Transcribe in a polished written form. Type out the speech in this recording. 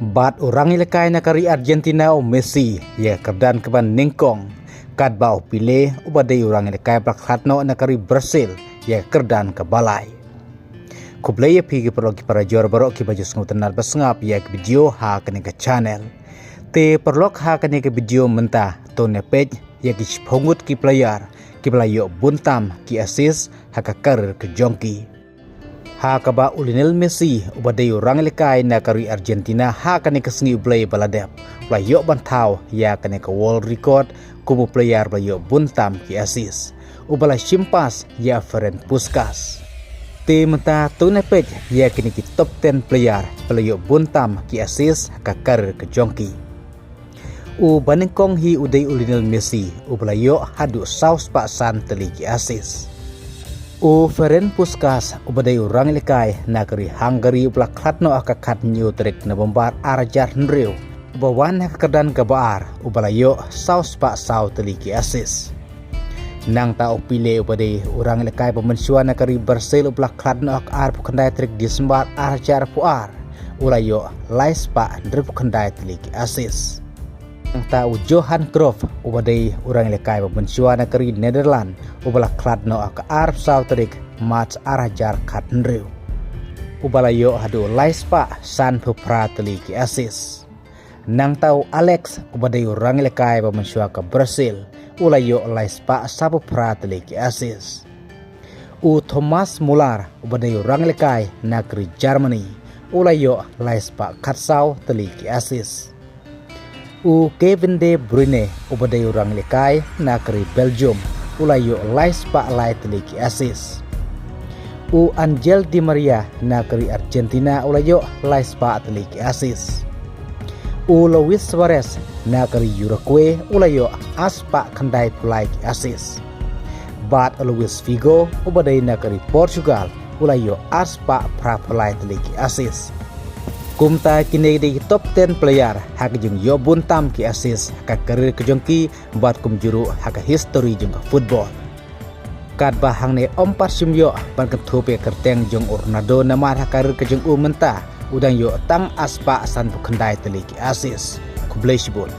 Bat orang ilekay na kari Argentina o Messi ya kerdan keban ningkong kad ba o pile o baday orang ilekay plakhatno na kari Brazil ya kerdan ke balay. Kublay ya pigi perlogi para jor barok ki baju sengutan narbas ngap ya ke video ha kene ke channel. Te perlok ha kene ke video mentah to ne page ya ki phongut ki player ki balayo buntam ki assist ha ka karir ke jongki. Ha kaba Lionel Messi ubaday orang lekay na kari Argentina ha kane kesengi play baladep playo bantau ya kane ke world record kumu player playo buntam ki assist ubala simpas ya Ferenc Puskas te menta tune pej ya kini ki top 10 player playo buntam ki assist ka karir ke jongki u banengkong hi uday Lionel Messi ubalayo hadu saus pak san teli ki assist u Ferenc Puskas ubaday orang lekay na kari Hungary ublakhatno akakat new trick na bombar arjar nriu ubawan na kakardan kabaar ubalayo saus pa saw teliki assist nang tao pile ubaday orang lekay pamensua na kari Brazil ublakhatno akar pukandai trick disembar arjar puar ulayo lais pa nri pukandai teliki assist ang tao Johan Cruyff ubaday orang lekay pamensua na kari Netherlands ubala kladno ak arab sautrik match arajar katnriu ubalayo hadu laispa san prateli ki assist nang tau Alex ubaday orang lekay pamensua ka Brazil ulayo laispa sapu prateli ki assist u Thomas Muller ubaday orang lekay negeri Germany ulayo laispa katsau teli ki assist u Kevin De Bruyne ubaday orang lekay negeri Belgium ulayo lais pa lay teliki assist u Angel Di Maria negeri Argentina ulayo lais pa teliki assist u Luis Suarez negeri Uruguay ulayo aspa kandai pulai ki assist bat Luis Figo ubaday negeri Portugal ulayo aspa prapulai teliki assist kumta kini di top 10 player hak jeng yo buntam ki assist hak karir kejongki buat kumjuru hak history jeng football kat bahang ne ompat simyo ban ketupe kerteng jeng Ronaldo nama hak karir kejeng mentah udang yo tang aspa san bukandai teliki assist kublai sibul